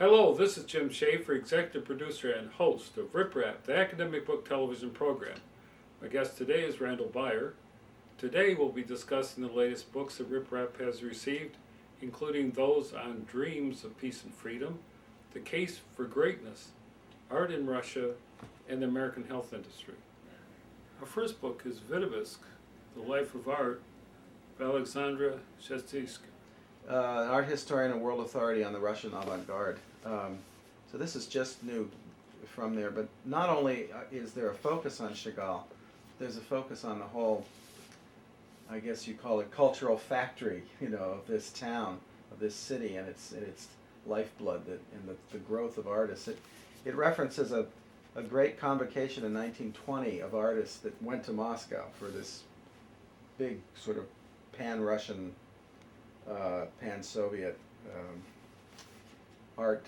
Hello, this is Jim Schaefer, executive producer and host of Rip Rap, the academic book television program. My guest today is Randall Baier. Today we'll be discussing the latest books that Rip Rap has received, including those on dreams of peace and freedom, the case for greatness, art in Russia, and the American health industry. Our first book is Vitavisk, The Life of Art, by Alexandra Shestinska. An art historian and world authority on the Russian avant-garde. So this is just new from there, but not only is there a focus on Chagall, there's a focus on the whole, I guess you call it cultural factory, of this town, of this city, and its lifeblood and the growth of artists. It references a great convocation in 1920 of artists that went to Moscow for this big sort of pan-Russian, pan-Soviet art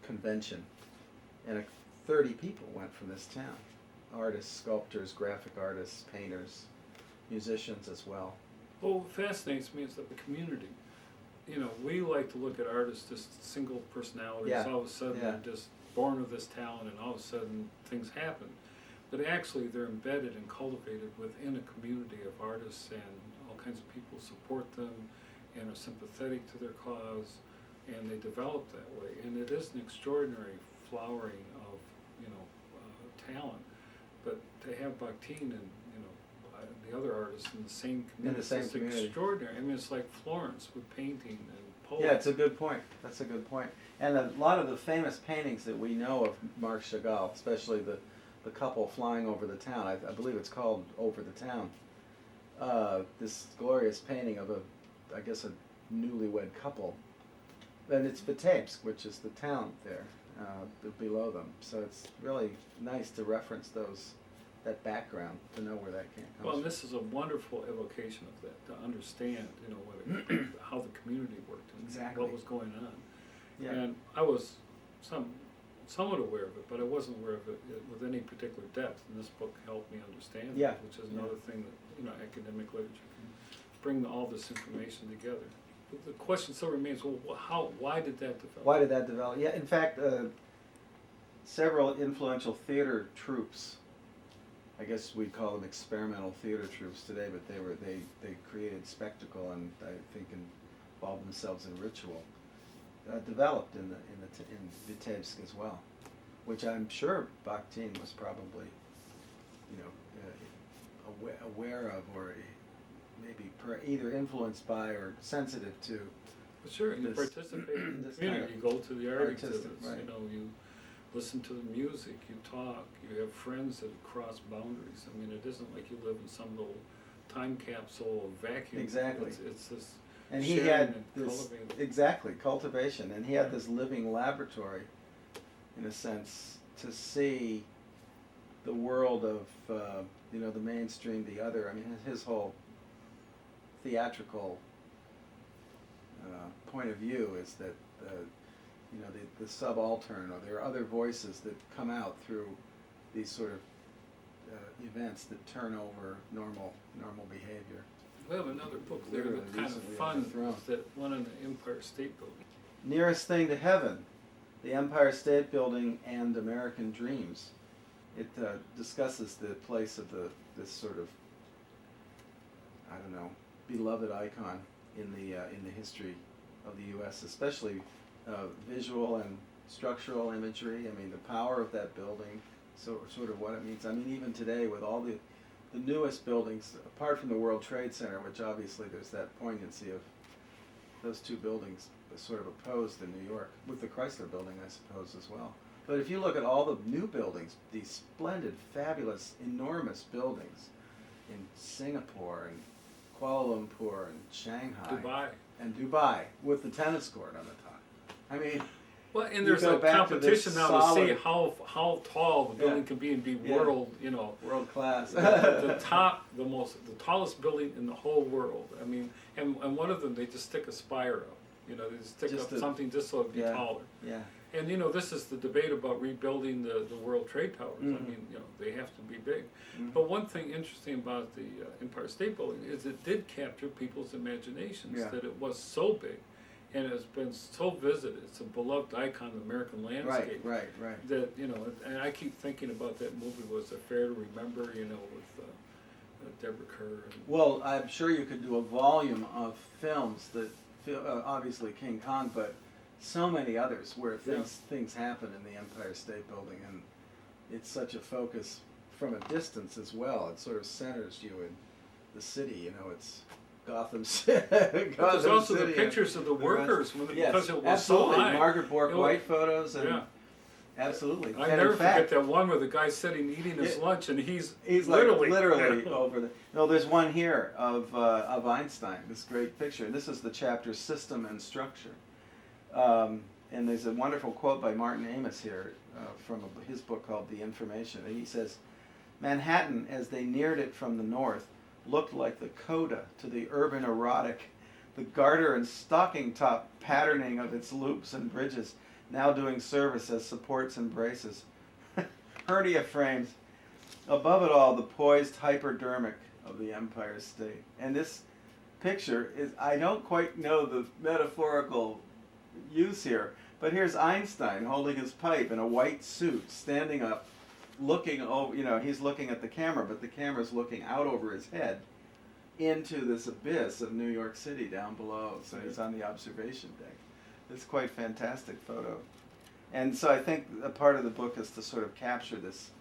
convention, and 30 people went from this town. Artists, sculptors, graphic artists, painters, musicians as well. Well, what fascinates me is that the community, we like to look at artists as single personalities. Yeah. All of a sudden they're just born with this talent and all of a sudden things happen. But actually they're embedded and cultivated within a community of artists, and all kinds of people support them and are sympathetic to their cause, and they develop that way. And it is an extraordinary flowering of, talent. But to have Bakhtin and, the other artists in the same community, it's community. Extraordinary. I mean, it's like Florence with painting and poetry. Yeah, it's a good point. That's a good point. And a lot of the famous paintings that we know of Marc Chagall, especially the couple flying over the town, I believe it's called Over the Town, this glorious painting of a newlywed couple. And it's Vitebsk, which is the town there, below them. So it's really nice to reference that background, to know where that came from. Well, and this is a wonderful evocation of that, to understand, how the community worked and Exactly. what was going on. Yeah. And I was somewhat aware of it, but I wasn't aware of it with any particular depth. And this book helped me understand Yeah. it, which is another thing that, academic literature can bring all this information together. But the question still remains, why did that develop? Why did that develop? Yeah, in fact, several influential theater troupes, I guess we'd call them experimental theater troupes today, but they created spectacle and I think involved themselves in ritual. Developed in Vitebsk as well, which I'm sure Bakhtin was probably, aware of, or maybe either influenced by or sensitive to. Well, sure, you participate in the community. You go to the art exhibits. Right. You listen to the music. You talk. You have friends that cross boundaries. I mean, it isn't like you live in some little time capsule of vacuum. Exactly. It's this. And he had this cultivation, and he had this living laboratory, in a sense, to see the world of the mainstream, the other. I mean, his whole theatrical point of view is that the subaltern, or there are other voices that come out through these sort of events that turn over normal behavior. We have another book there that's kind of fun, that one in the Empire State Building. Nearest Thing to Heaven, the Empire State Building and American Dreams. It discusses the place of this sort of, beloved icon in the history of the U.S., especially visual and structural imagery. I mean, the power of that building, sort of what it means. I mean, even today with all the newest buildings, apart from the World Trade Center, which obviously there's that poignancy of those two buildings sort of opposed in New York, with the Chrysler Building, I suppose, as well. But if you look at all the new buildings, these splendid, fabulous, enormous buildings in Singapore and Kuala Lumpur and Shanghai and Dubai, with the tennis court on the top. I mean, well, and there's a competition now to see how tall the building can be and be world class. the tallest building in the whole world. I mean, and one of them, they just stick a spire up. They just stick up something just so it'd be taller. Yeah. And this is the debate about rebuilding the World Trade Towers. Mm-hmm. I mean, they have to be big. Mm-hmm. But one thing interesting about the Empire State Building is it did capture people's imaginations. That it was so big, and it's been so visited. It's a beloved icon of American landscape. Right. That, you know, and I keep thinking about that movie. Was it Fair to Remember? You know, with Deborah Kerr. Well, I'm sure you could do a volume of films that, obviously King Kong, but so many others where things happen in the Empire State Building, and it's such a focus from a distance as well. It sort of centers you in the city. You know, it's Gotham City. There's also the pictures of the workers because it was absolutely. so high. Margaret Bork White photos and. Yeah. Absolutely. I never forget that one where the guy's sitting eating his lunch and he's literally over the. No, there's one here of Einstein. This great picture. This is the chapter System and Structure, and there's a wonderful quote by Martin Amis here from his book called The Information. And he says, "Manhattan, as they neared it from the north, looked like the coda to the urban erotic, the garter and stocking top patterning of its loops and bridges, now doing service as supports and braces. Hernia frames. Above it all, the poised hypodermic of the Empire State." And this picture is, I don't quite know the metaphorical use here, but here's Einstein holding his pipe in a white suit, standing up, looking over, you know, he's looking at the camera, but the camera's looking out over his head into this abyss of New York City down below. So he's on the observation deck. It's quite fantastic photo. And so I think a part of the book is to sort of capture this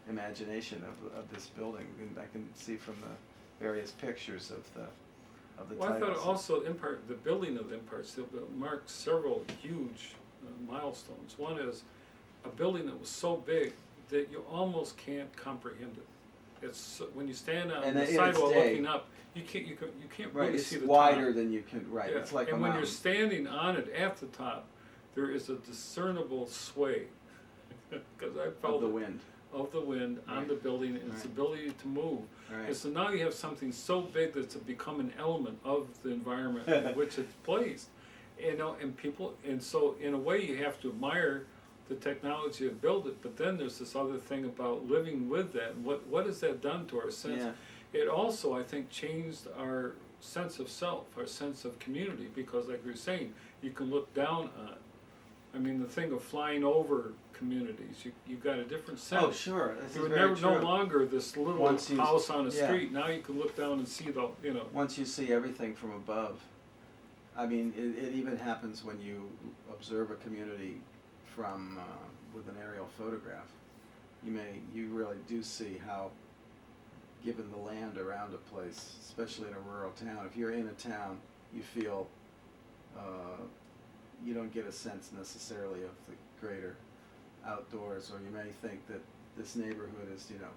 imagination of this building. And I can see from the various pictures of the Well, I titles. thought also the building of the Empire State Building marked several huge milestones. One is a building that was so big that you almost can't comprehend it. It's when you stand on the sidewalk looking up, you can't really see the top. It's wider than you can. Right. Yeah. It's like and a when mountain. you're standing on it at the top, there is a discernible sway because I felt of the wind. Of the wind on the building and its ability to move. Right. And so now you have something so big that's become an element of the environment in which it's placed. You know, and so in a way you have to admire the technology to build it, but then there's this other thing about living with that. And what has that done to our sense? Yeah. It also, I think, changed our sense of self, our sense of community, because like you're saying, you can look down on. I mean, the thing of flying over communities, you got a different sense. Oh, sure. This You're is very no true. longer this little house on a street. Now you can look down and see the, you know. Once you see everything from above. I mean, it even happens when you observe a community from with an aerial photograph. You really do see how, given the land around a place, especially in a rural town, if you're in a town, you feel you don't get a sense necessarily of the greater outdoors, or you may think that this neighborhood is, you know,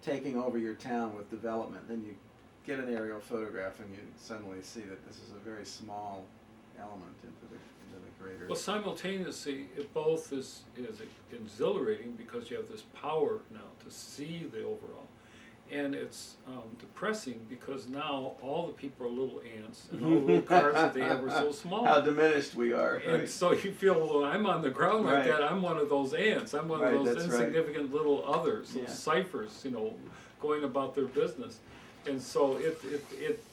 taking over your town with development. Then you get an aerial photograph and you suddenly see that this is a very small element into the greater. Well, simultaneously, it both is exhilarating because you have this power now to see the overall, and it's depressing because now all the people are little ants, and all the little cars that they have are so small. How diminished we are. And right. so you feel, well, I'm on the ground like Right. that. I'm one of those ants. I'm one of those that's insignificant little others, those Yeah. ciphers, you know, going about their business. And so it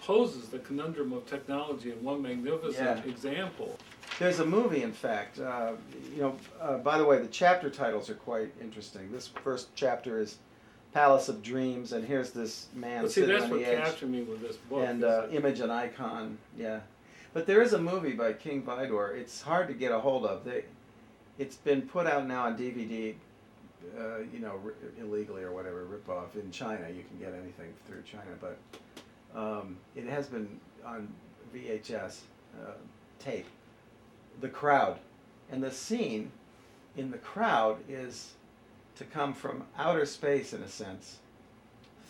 poses the conundrum of technology in one magnificent example. There's a movie, in fact. By the way, the chapter titles are quite interesting. This first chapter is Palace of Dreams, and here's this man But see, sitting that's on what the edge. captured me with this book. And is image and icon, yeah. But there is a movie by King Baier. It's hard to get a hold of. It's been put out now on DVD, illegally or whatever, rip-off in China. You can get anything through China, but it has been on VHS tape. The Crowd. And the scene in The Crowd is to come from outer space, in a sense,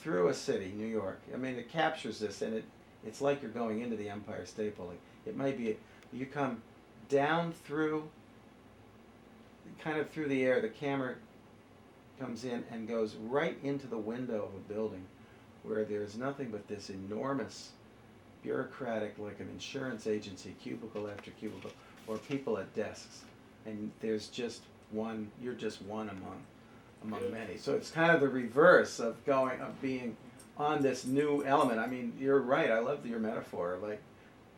through a city, New York. I mean, it captures this, and it's like you're going into the Empire State Building. It might be, you come down through, kind of through the air, the camera comes in and goes right into the window of a building where there's nothing but this enormous, bureaucratic, like an insurance agency, cubicle after cubicle, or people at desks. And there's just one, you're just one among many. So it's kind of the reverse of being on this new element. I mean, you're right. I love your metaphor. Like,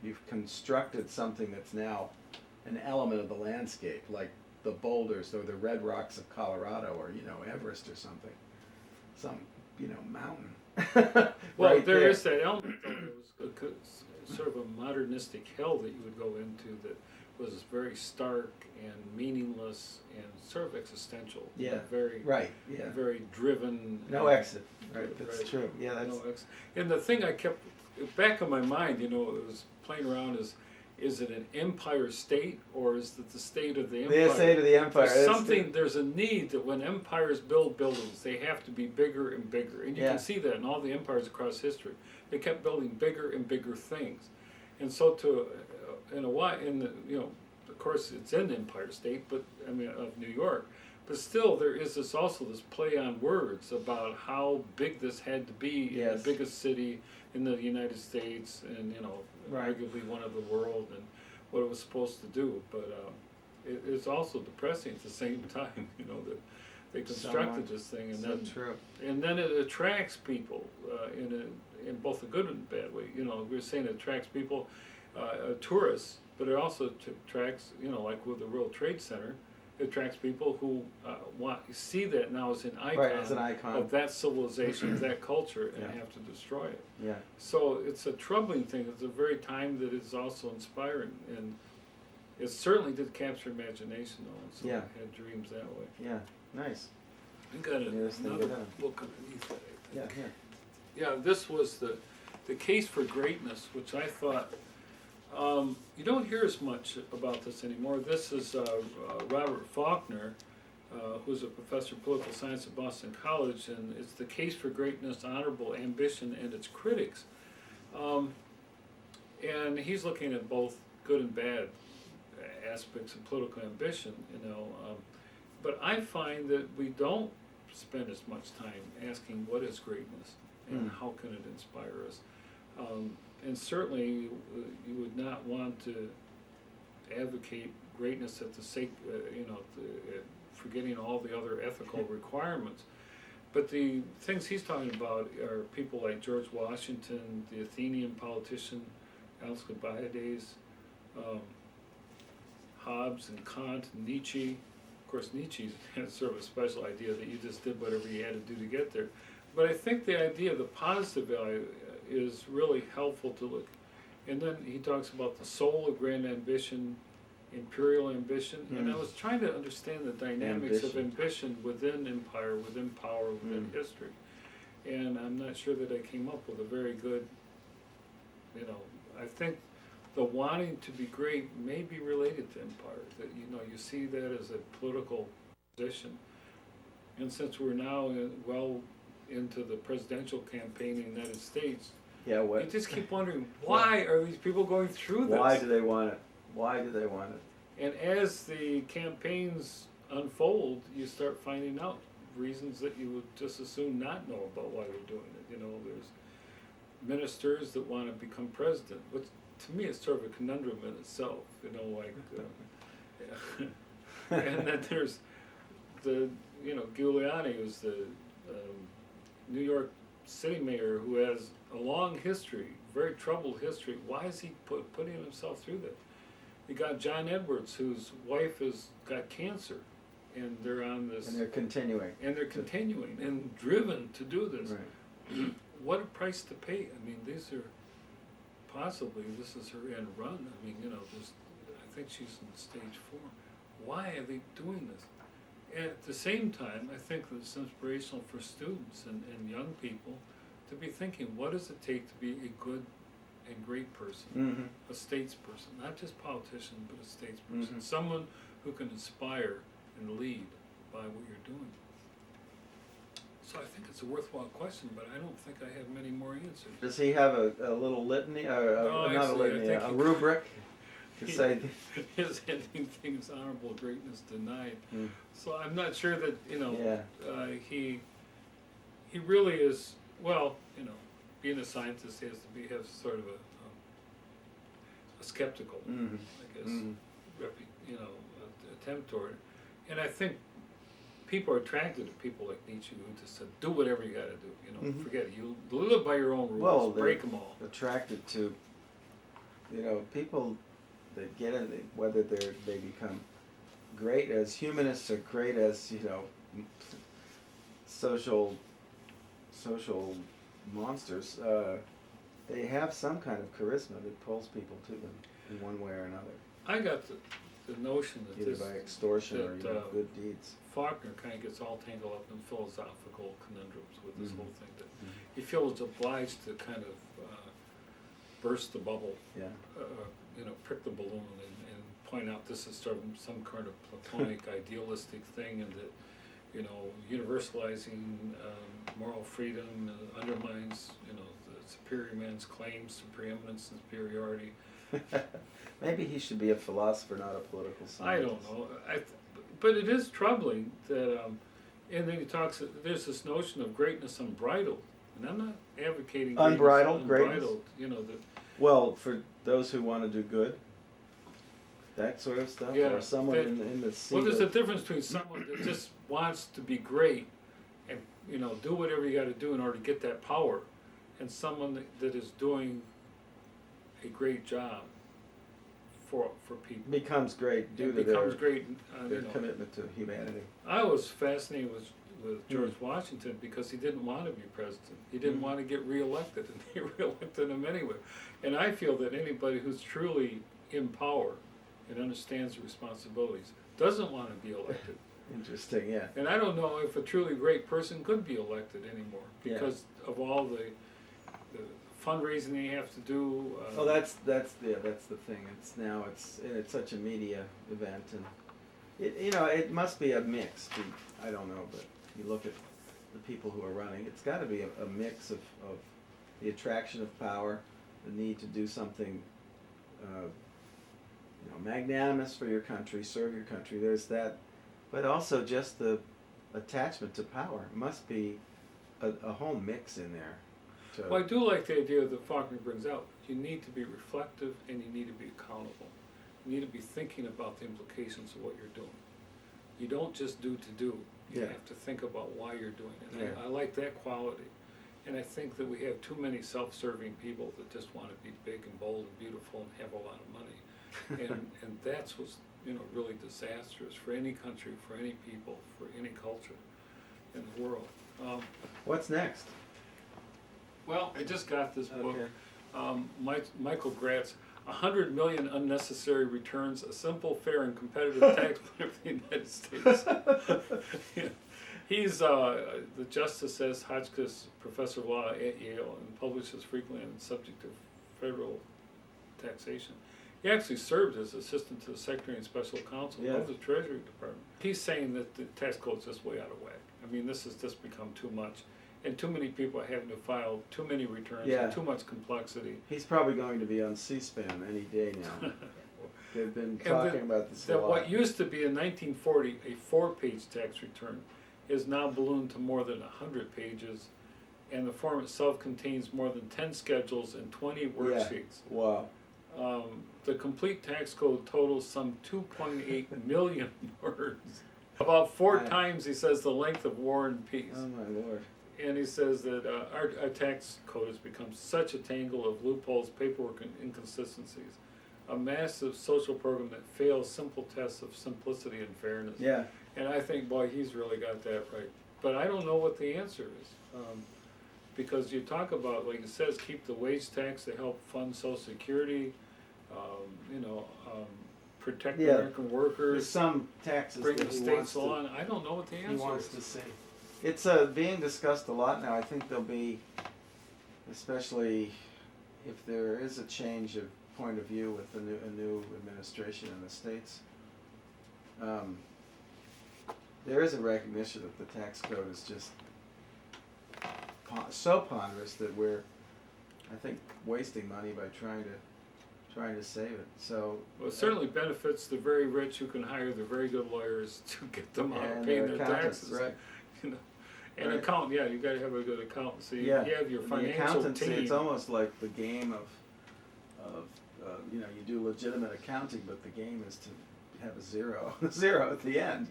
you've constructed something that's now an element of the landscape, like the boulders or the red rocks of Colorado, or Everest or something, some mountain. Well, right there is that element, though. There was sort of a modernistic hell that you would go into that was very stark and meaningless and sort of existential. Yeah. Very Right. Yeah. very driven. No exit. Right. That's Right. true. Yeah. That's No exit. And the thing I kept back of my mind, it was playing around is it an empire state or is it the state of the empire? the state of the empire. There's a need that when empires build buildings, they have to be bigger and bigger. And you Yeah. can see that in all the empires across history. They kept building bigger and bigger things. And so of course it's in the Empire State, but I mean of New York. But still there is also this play on words about how big this had to be in Yes. the biggest city in the United States and Right. arguably one of the world and what it was supposed to do. But it's also depressing at the same time, that they constructed this thing and true. then it attracts people in both a good and bad way. We're saying it attracts people, tourists, but it also attracts, like with the World Trade Center, it attracts people who see that now as an icon, Right, as an icon. of that civilization, of that culture, and Yeah. have to destroy it. Yeah. So it's a troubling thing. It's a very time that is also inspiring, and it certainly did capture imagination, though, and so Yeah. I had dreams that way. Yeah. Nice. I got Nearest thing another to done. book underneath that, I think. Yeah. Yeah, this was the Case for Greatness, which I thought, you don't hear as much about this anymore. This is Robert Faulkner, who's a professor of political science at Boston College, and it's The Case for Greatness, Honorable Ambition, and Its Critics. And he's looking at both good and bad aspects of political ambition, but I find that we don't spend as much time asking what is greatness and how can it inspire us. And certainly you would not want to advocate greatness at the sake, forgetting all the other ethical requirements. But the things he's talking about are people like George Washington, the Athenian politician Alcibiades, Hobbes and Kant and Nietzsche. Of course, Nietzsche had sort of a special idea that you just did whatever you had to do to get there. But I think the idea of the positive value is really helpful to look. And then he talks about the soul of grand ambition, imperial ambition, and I was trying to understand the dynamics of ambition within empire, within power, within history. And I'm not sure that I came up with a very good, I think the wanting to be great may be related to empire, that you see that as a political position. And since we're now well into the presidential campaign in the United States, Yeah. you just keep wondering, why are these people going through this? Why do they want it? Why do they want it? And as the campaigns unfold, you start finding out reasons that you would just as soon not know about why they're doing it. There's ministers that want to become president, which to me is sort of a conundrum in itself. And then there's the Giuliani, who's the New York city mayor, who has a long history, very troubled history. Why is he putting himself through that? You got John Edwards, whose wife has got cancer, and they're on this. And they're continuing. And driven to do this. Right. What a price to pay. I mean, this is her end run. I mean, I think she's in stage 4. Why are they doing this? And at the same time, I think that it's inspirational for students and young people to be thinking, what does it take to be a good and great person, a statesperson, not just politician, but a statesperson, someone who can inspire and lead by what you're doing. So I think it's a worthwhile question, but I don't think I have many more answers. Does he have a little litany, or not a litany, a rubric to say? His ending thing is honorable greatness denied. So I'm not sure that he really is. Well, being a scientist, he has to have sort of a skeptical, I guess, attempt toward it. And I think people are attracted to people like Nietzsche, who just said, "Do whatever you got to do. Forget it. You live by your own rules. Well, break them all." Attracted to you know, people that get in, whether they become great as humanists or great as, you know, social monsters, they have some kind of charisma that pulls people to them in one way or another. I got the notion that Either by extortion or good deeds. Faulkner kind of gets all tangled up in philosophical conundrums with this whole thing. That he Mm-hmm. feels obliged to kind of burst the bubble, Yeah. you know, prick the balloon and point out this is sort of some kind of platonic idealistic thing, and that, you know, universalizing moral freedom undermines, you know, the superior man's claims to preeminence and superiority. Maybe he should be a philosopher, not a political scientist. I don't know. But it is troubling that, and then he talks, there's this notion of greatness unbridled. And I'm not advocating Unbridled greatness, greatness? you know, that. Well, for those who want to do good, that sort of stuff, Yeah, or someone that- in the seat Well, there's a of- difference between someone that just wants to be great and, you know, do whatever you got to do in order to get that power, and someone that is doing a great job for people. becomes great due It to becomes their great, you know. commitment to humanity. I was fascinated with George Washington because he didn't want to be president. He didn't want to get reelected, and he reelected him anyway. And I feel that anybody who's truly in power and understands the responsibilities doesn't want to be elected. Interesting, yeah. And I don't know if a truly great person could be elected anymore Yeah. because of all the fundraising they have to do. Well, that's the thing. It's such a media event, and it must be a mix. I don't know, but you look at the people who are running. It's got to be a mix of the attraction of power, the need to do something, magnanimous for your country, serve your country. There's that, but also just the attachment to power. It must be a whole mix in there. Well, I do like the idea that Faulkner brings out. You need to be reflective and you need to be accountable. You need to be thinking about the implications of what you're doing. You don't just do to do. You have to think about why you're doing it. And I like that quality. And I think that we have too many self-serving people that just want to be big and bold and beautiful and have a lot of money. And that's what's, really disastrous for any country, for any people, for any culture in the world. What's next? Well, I just got this book. Okay. Michael Gratz, 100 Million Unnecessary Returns, a simple, fair, and competitive tax plan for the United States. He's the Justice S. Hotchkiss Professor of Law at Yale and publishes frequently on the subject of federal taxation. He actually served as assistant to the Secretary and Special Counsel of the Treasury Department. He's saying that the tax code's just way out of whack. I mean, this has just become too much. And too many people are having to file too many returns and too much complexity. He's probably going to be on C-SPAN any day now. They've been talking about this a lot. What used to be in 1940 a 4-page tax return is now ballooned to more than 100 pages, and the form itself contains more than 10 schedules and 20 worksheets. Wow. The complete tax code totals some 2.8 million words. About 4 times, he says, the length of War and Peace. Oh my Lord. And he says that our tax code has become such a tangle of loopholes, paperwork, and inconsistencies. A massive social program that fails simple tests of simplicity and fairness. Yeah. And I think, boy, he's really got that right. But I don't know what the answer is. Because you talk about, like it says, keep the wage tax to help fund Social Security, protect American workers. There's some taxes bring that the he states wants along. I don't know what the answer he wants is. to see. It's being discussed a lot now. I think there'll be, especially if there is a change of point of view with a new administration in the States, there is a recognition that the tax code is just so ponderous that we're, I think, wasting money by trying to save it. So Well, it certainly benefits the very rich who can hire the very good lawyers to get them out of paying their taxes. Right. And accountant, you got to have a good accountant. So you have your The financial accountancy, team. it's almost like the game of you do legitimate accounting, but the game is to have a zero at the end.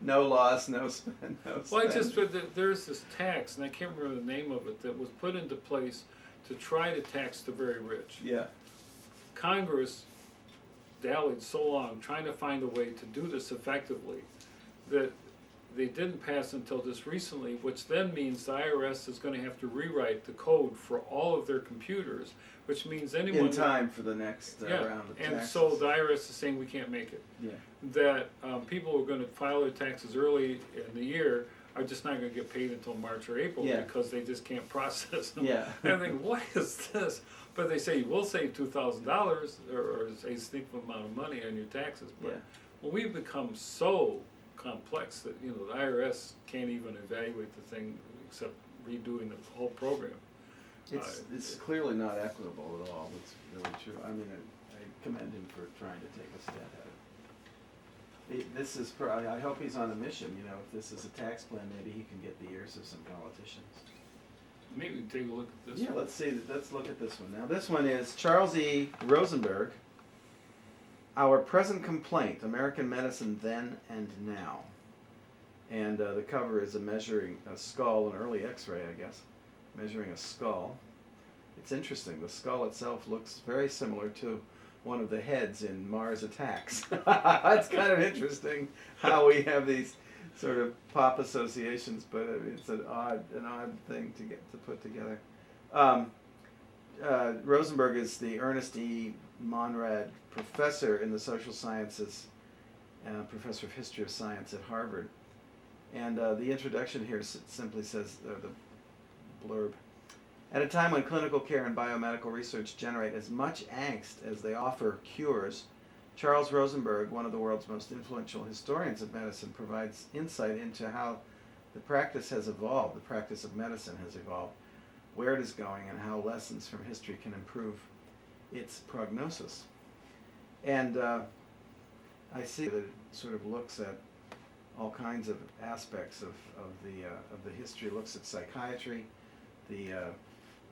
No loss, no spend, no spend. Well, I just read that there's this tax, and I can't remember the name of it, that was put into place to try to tax the very rich. Yeah. Congress dallied so long trying to find a way to do this effectively that they didn't pass until just recently, which then means the IRS is going to have to rewrite the code for all of their computers, which means anyone... In time for the next round of taxes. And so the IRS is saying we can't make it. Yeah. That people who are going to file their taxes early in the year are just not going to get paid until March or April because they just can't process them. Yeah. And I think, what is this? But they say, we'll save $2,000 or a significant amount of money on your taxes. But when we've become so complex that, you know, the IRS can't even evaluate the thing except redoing the whole program. It's clearly not equitable at all. It's really true. I mean, I commend him for trying to take a stab at it. This is, I hope he's on a mission. You know, if this is a tax plan, maybe he can get the ears of some politicians. Maybe we can take a look at this one. Let's see. Let's look at this one. Now, this one is Charles E. Rosenberg, Our Present Complaint, American Medicine Then and Now. And the cover is measuring a skull, an early x-ray, I guess, measuring a skull. It's interesting. The skull itself looks very similar to one of the heads in Mars Attacks. It's kind of interesting how we have these sort of pop associations, but it's an odd thing to put together. Rosenberg is the Ernest E. Monrad Professor in the Social Sciences, Professor of History of Science at Harvard. And the introduction here simply says, the blurb, at a time when clinical care and biomedical research generate as much angst as they offer cures, Charles Rosenberg, one of the world's most influential historians of medicine, provides insight into how the practice has evolved, the practice of medicine has evolved, where it is going, and how lessons from history can improve its prognosis. And I see that it sort of looks at all kinds of aspects of the history. It looks at psychiatry.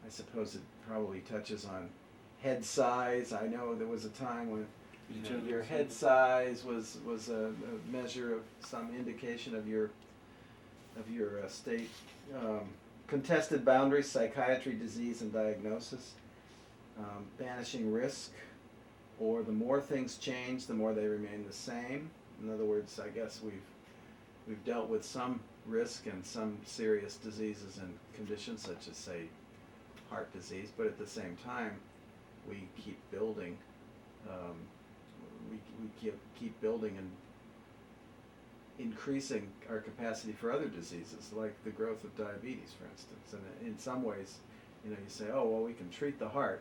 I suppose it probably touches on head size. I know there was a time when your head size was a measure of some indication of your state. Contested boundaries, psychiatry, disease, and diagnosis. Banishing risk, or the more things change, the more they remain the same. In other words, I guess we've dealt with some risk and some serious diseases and conditions, such as, say, heart disease, but at the same time, we keep building. We keep building and increasing our capacity for other diseases, like the growth of diabetes, for instance. And in some ways, you say, oh, well, we can treat the heart,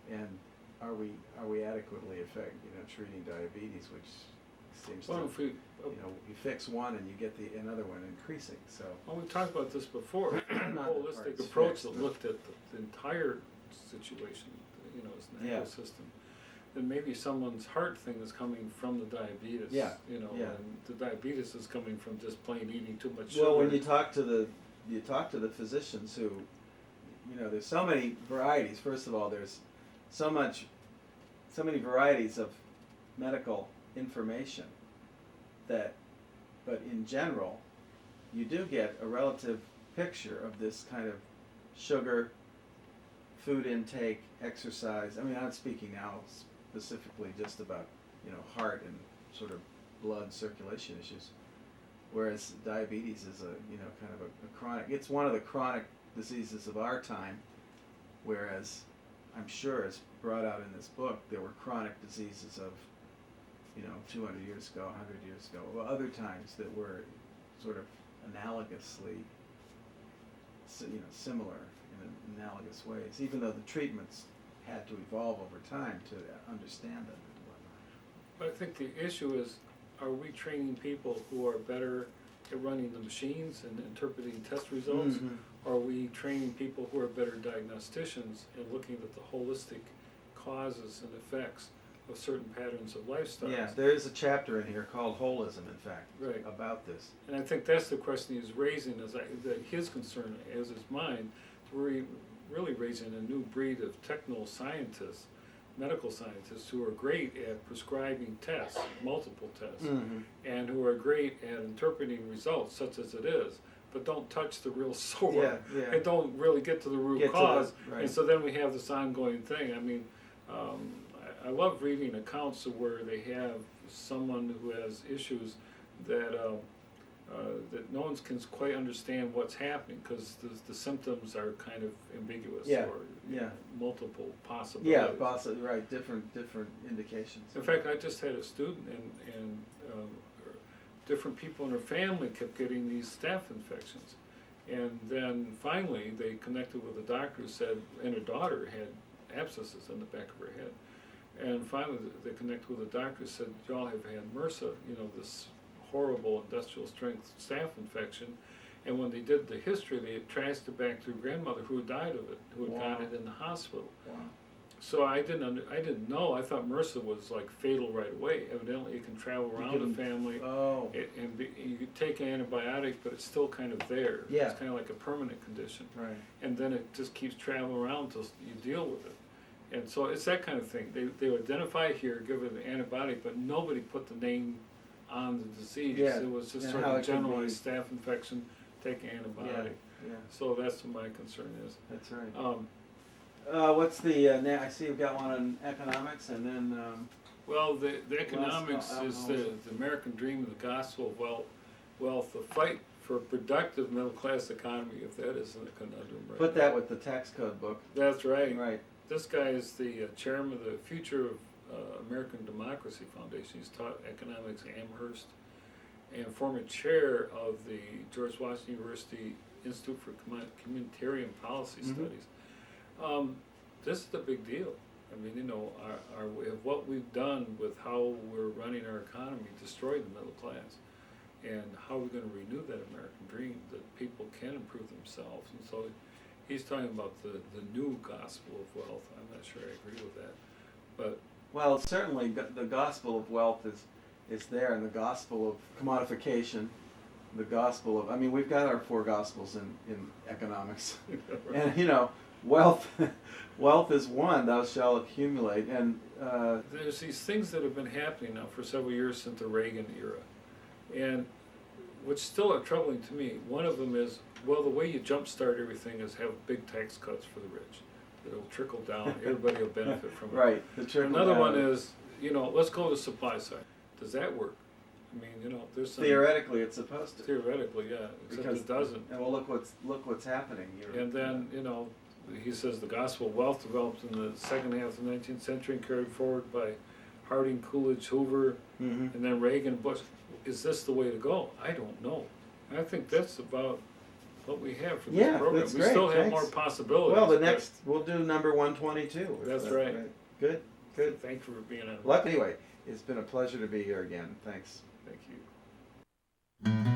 and are we adequately treating diabetes, which seems you fix one and you get another one increasing. So we talked about this before. A holistic approach that looked at the entire situation, as an ecosystem. Then maybe someone's heart thing is coming from the diabetes. And the diabetes is coming from just plain eating too much sugar. Well, when you talk to the physicians who, there's so many varieties. First of all, there's so many varieties of medical information but in general, you do get a relative picture of this kind of sugar, food intake, exercise. I mean, I'm speaking now specifically just about, heart and sort of blood circulation issues. Whereas diabetes is kind of a chronic, it's one of the chronic diseases of our time, whereas I'm sure as brought out in this book, there were chronic diseases of 200 years ago, 100 years ago, well, other times that were sort of analogously, similar in analogous ways, even though the treatments had to evolve over time to understand them and whatnot. But I think the issue is, are we training people who are better at running the machines and interpreting test results, or are we training people who are better diagnosticians and looking at the holistic causes and effects of certain patterns of lifestyle? Yeah, there is a chapter in here called Holism, in fact, about this. And I think that's the question he's raising, that his concern, as is mine, we're really raising a new breed of techno-scientists, medical scientists, who are great at prescribing tests, multiple tests, and who are great at interpreting results, such as it is, but don't touch the real sore, and don't really get to the root cause. And so then we have this ongoing thing. I mean, I love reading accounts of where they have someone who has issues that that no one can quite understand what's happening because the symptoms are kind of ambiguous Yeah, or yeah. multiple possibilities. Yeah, possibly, right, different indications. In fact, I just had a student and different people in her family kept getting these staph infections. And then finally they connected with a doctor who said, and her daughter had abscesses in the back of her head. And finally they connected with a doctor who said, y'all have had MRSA, this horrible industrial strength staph infection. And when they did the history, they traced it back to her grandmother who had died of it, who had Wow. gotten it in the hospital. Wow. So I didn't know. I thought MRSA was like fatal right away. Evidently, it can travel around the family, Oh. you could take an antibiotic, but it's still kind of there. Yeah. It's kind of like a permanent condition. Right. And then it just keeps traveling around until you deal with it. And so it's that kind of thing. They identify it here, give it an antibiotic, but nobody put the name on the disease. Yeah. It was just And sort how of it could generalized staph infection, take an antibiotic. Yeah. So that's what my concern is. That's right. What's the, I see you've got one on economics and then, Well, the economics is the American dream and the gospel of wealth, the fight for a productive middle class economy, if that isn't a conundrum. Right put now. that with the tax code book. That's right. Right. This guy is the chairman of the Future of American Democracy Foundation. He's taught economics at Amherst and former chair of the George Washington University Institute for Communitarian Policy Mhm. Studies. This is a big deal. I mean, what we've done with how we're running our economy destroyed the middle class. And how we're going to renew that American dream that people can improve themselves. And so he's talking about the new gospel of wealth. I'm not sure I agree with that. But Well, certainly the gospel of wealth is there, and the gospel of commodification, the gospel of, we've got our four gospels in economics. And wealth is one, thou shalt accumulate, and there's these things that have been happening now for several years since the Reagan era. And what's still troubling to me, one of them is, well, the way you jumpstart everything is have big tax cuts for the rich. It'll trickle down, everybody will benefit from it. right, the trickle Another down. one is, let's go to the supply side. Does that work? I mean, there's some... Theoretically, it's supposed to. Theoretically, yeah, except it doesn't. And well, look what's happening here. And then, he says the gospel of wealth developed in the second half of the 19th century and carried forward by Harding, Coolidge, Hoover, Mhm. and then Reagan, Bush. Is this the way to go? I don't know. I think that's about what we have for this program. That's We great, still have thanks. more possibilities. Well, but we'll do number 122. if That's right. Good. Thank you for being on. Well, anyway, it's been a pleasure to be here again. Thanks. Thank you.